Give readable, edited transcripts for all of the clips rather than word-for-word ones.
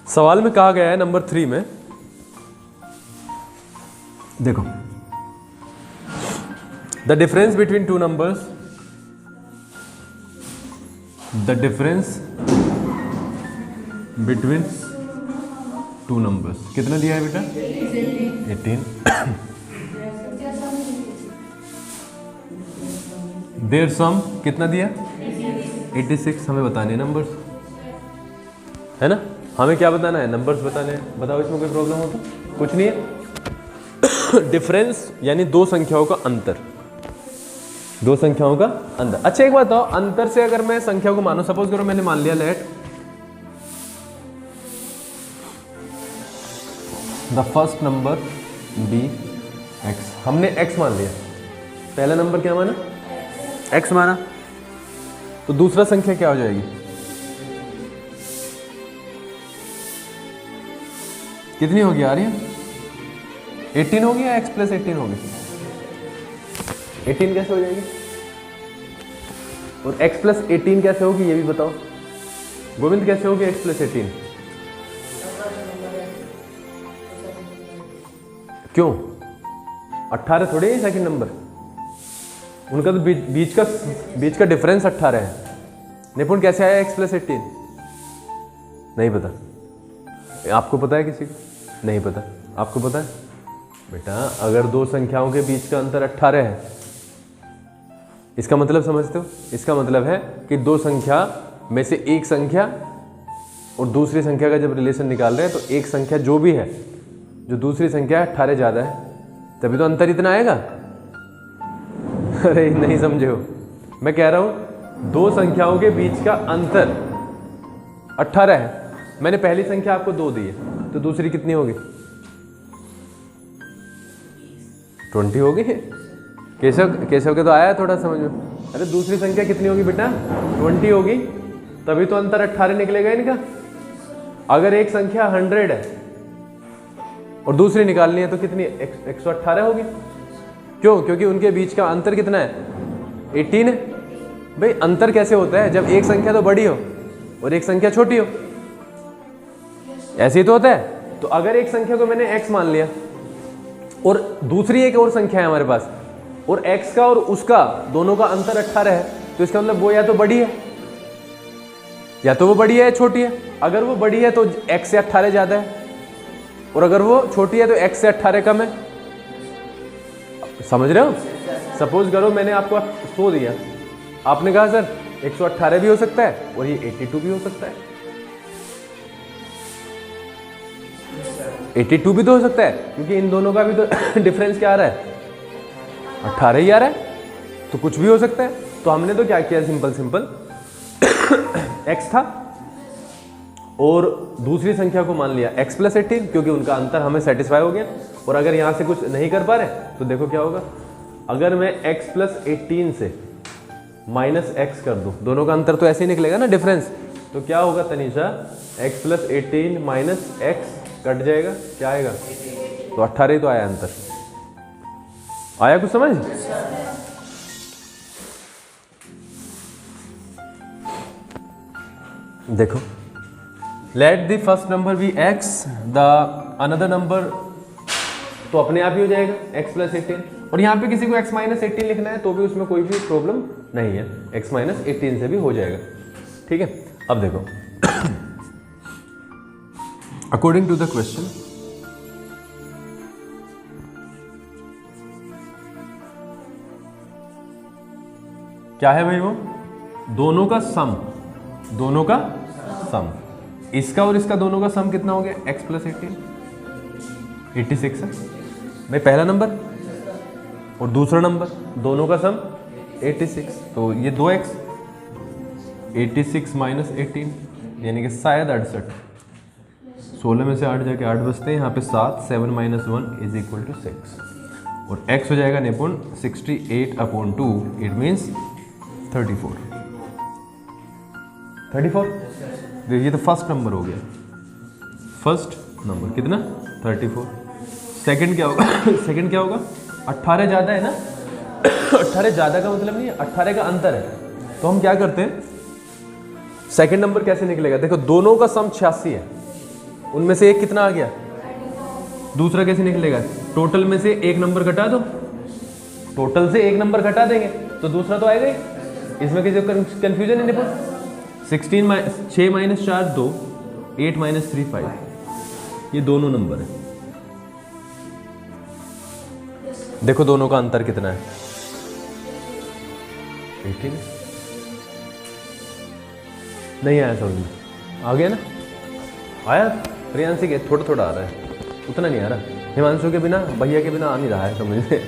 सवाल में कहा गया है नंबर 3 में, देखो, the difference between two numbers, the difference between two numbers कितना दिया है बेटा? 18। देयर सम कितना दिया? 86। हमें बताने हैं नंबर्स, है ना? हमें क्या बताना है? नंबर्स बताने हैं। बताओ इसमें कोई प्रॉब्लम हो तो? कुछ नहीं है। डिफरेंस यानी दो संख्याओं का अंतर, दो संख्याओं का अंतर। अच्छा एक बात बताओ, अंतर से अगर मैं संख्या को मानो, सपोज करो मैंने मान लिया let the first number be x, हमने एक्स मान लिया, पहला नंबर क्या माना? एक्स माना, तो दूसरा संख्या क्या हो जाएगी? कितनी होगी आ रही है? 18 होगी या एक्स प्लस 18 होगी? 18 कैसे हो जाएगी? और x प्लस 18 कैसे होगी ये भी बताओ। गोविंद कैसे होगी x प्लस 18? क्यों? 18 थोड़े है सेकंड नंबर, उनका तो बीच का डिफरेंस 18 है। निपुण कैसे आया x प्लस 18? नहीं पता। आपको पता है किसी को? नहीं पता। आपको पता है? बेटा अगर दो संख्याओं के बीच का अंतर 18 है, इसका मतलब समझते हो? इसका मतलब है कि दो संख्या में से एक संख्या और दूसरी संख्या का जब रिलेशन निकाल रहे हैं तो एक संख्या जो भी है, जो दूसरी संख्या है 18 ज़्यादा है, तभी तो अंतर इतना आएगा। अरे नहीं समझे हो, मैं कह रहा हूँ दो संख्याओं के बीच का अंतर 18 है। मैंने पहली संख्या आपको 2 दी है, तो दूसरी कितनी होगी? 20 होगी। केशव के तो आया थोड़ा समझ में। अरे दूसरी संख्या कितनी होगी बेटा? 20 होगी, तभी तो अंतर 18 निकलेगा इनका। अगर एक संख्या 100 है और दूसरी निकालनी है तो कितनी? 118 होगी। क्यों? क्योंकि उनके बीच का अंतर कितना है? 18 है। भाई अंतर कैसे होता है? जब एक संख्या तो बड़ी हो और एक संख्या छोटी हो, ऐसे ही तो होता है। तो अगर एक संख्या को मैंने x मान लिया और दूसरी एक और संख्या है हमारे पास, और x का और उसका दोनों का अंतर 18 है, तो इसका मतलब वो या तो बड़ी है, या तो वो बड़ी है या छोटी है। अगर वो बड़ी है तो x से 18 ज़्यादा है, और अगर वो छोटी है तो x से 18 कम है। समझ रहे हो? सपोज करो मैंने आपको 100 दिया, आपने कहा सर 118 भी हो सकता है और ये 82 भी हो सकता है। 82 भी तो हो सकता है, क्योंकि इन दोनों का भी तो डिफरेंस क्या आ रहा है? 18 ही आ रहा है, तो कुछ भी हो सकता है। तो हमने तो क्या किया? सिंपल x था और दूसरी संख्या को मान लिया x प्लस 18, क्योंकि उनका अंतर हमें सेटिस्फाई हो गया। और अगर यहाँ से कुछ नहीं कर पा रहे तो देखो क्या होगा। अगर मैं x प्लस 18 से माइनस x कर दूँ, दोनों का अंतर तो ऐसे ही निकलेगा ना, डिफरेंस। तो क्या होगा Tanisha? x plus 18 minus x cut जाएगा, क्या आएगा? तो 18 ही तो आया अंतर। आया कुछ समझ? देखो, let the first number be x, the another number, तो अपने आप ही हो जाएगा x प्लस 18। और यहाँ पे किसी को x माइनस 18 लिखना है तो भी उसमें कोई भी प्रॉब्लम नहीं है, x माइनस 18 से भी हो जाएगा। ठीक है, अब देखो, अकॉर्डिंग टू द क्वेश्चन, क्या है भाई? वो दोनों का सम, दोनों का सम, इसका और इसका दोनों का सम कितना हो गया? x प्लस 18, 86 है भाई पहला नंबर, और दूसरा नंबर दोनों का सम 86, तो ये 2x, 86 माइनस 18 यानी कि शायद 68। 16 में से 8 जाके 8 बचते हैं, यहाँ पे 7, 7 माइनस 1 इज इक्वल टू 6, और x हो जाएगा निपुण 68/2, इट मीन्स 34। 34, ये तो फर्स्ट नंबर हो गया। फर्स्ट नंबर कितना? 34। सेकंड क्या होगा? सेकंड क्या होगा? 18 ज़्यादा है ना। 18 ज़्यादा का मतलब नहीं है, 18 का अंतर है। तो हम क्या करते हैं, सेकंड नंबर कैसे निकलेगा? देखो दोनों का सम 86 है, उनमें से एक कितना आ गया, दूसरा कैसे निकलेगा, टोटल में से एक नंबर घटा दो, टोटल से एक नंबर घटा देंगे तो दूसरा तो आएगा ही, इसमें किसी कंफ्यूजन ही नहीं पड़ा। 6 माइनस 4 2, 8 माइनस 3 5, ये दोनों नंबर है। देखो दोनों का अंतर कितना है, 18। नहीं आया समझ में, आ गया ना, आया प्रियांशी के थोड़ा थोड़ा आ रहा है, उतना नहीं आ रहा। हिमांशु के बिना, भैया के बिना आ नहीं रहा है समझ में।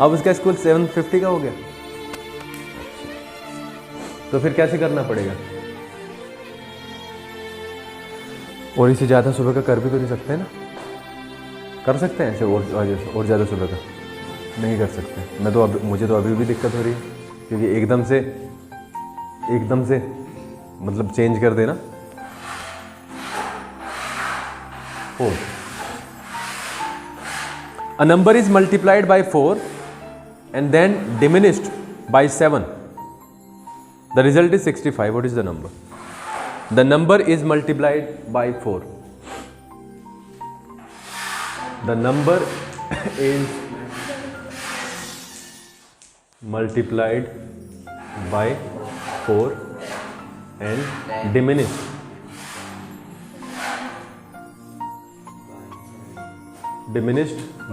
अब उसका स्कूल 750 का हो गया, तो फिर कैसे करना पड़ेगा, और इससे ज़्यादा सुबह का कर भी तो नहीं सकते ना, कर सकते हैं ऐसे और ज़्यादा सुबह का नहीं कर सकते। मैं तो मुझे तो अभी भी दिक्कत हो रही है, क्योंकि एकदम से मतलब चेंज कर देना। 4, a number is multiplied by 4 and then diminished by 7, the result is 65. What is the number? The number is multiplied by 4. The number is multiplied by 4 and diminished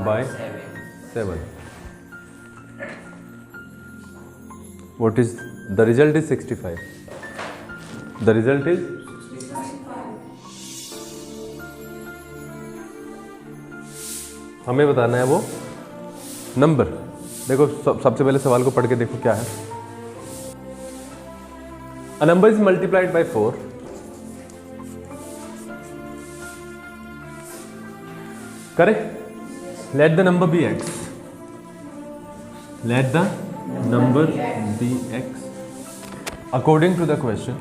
by 7. What is the result? Is 65. The result is 65. हमें बताना है वो number. देखो सबसे पहले सवाल को पढ़ के देखो क्या है। A number is multiplied by 4 करें। Let the number be x. Let the number be x according to the question.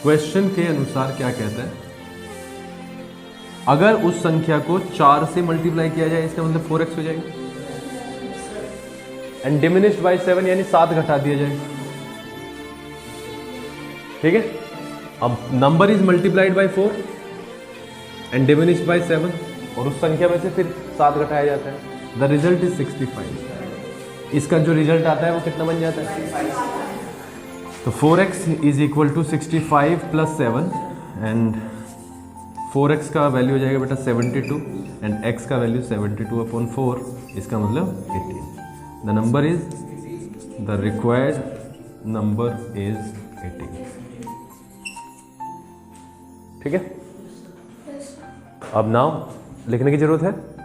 Question के अनुसार क्या कहता है, अगर उस संख्या को 4 से मल्टीप्लाई किया जाए इसका मतलब 4x हो जाएगा, एंड डिमिनिश्ड बाय 7 यानी 7 घटा दिया जाए। ठीक है, अब number is multiplied by 4 and diminished by 7, और उस संख्या में से फिर 7 घटाया जाता है। The result is 65। इसका जो रिजल्ट आता है वो कितना बन जाता है, तो 4x is equal to 65 plus 7, and 4x का वैल्यू हो जाएगा बेटा 72, एंड x का वैल्यू 72/4, इसका मतलब 18। The number is, the required number is 18। ठीक है, अब नाउ लिखने की जरूरत है।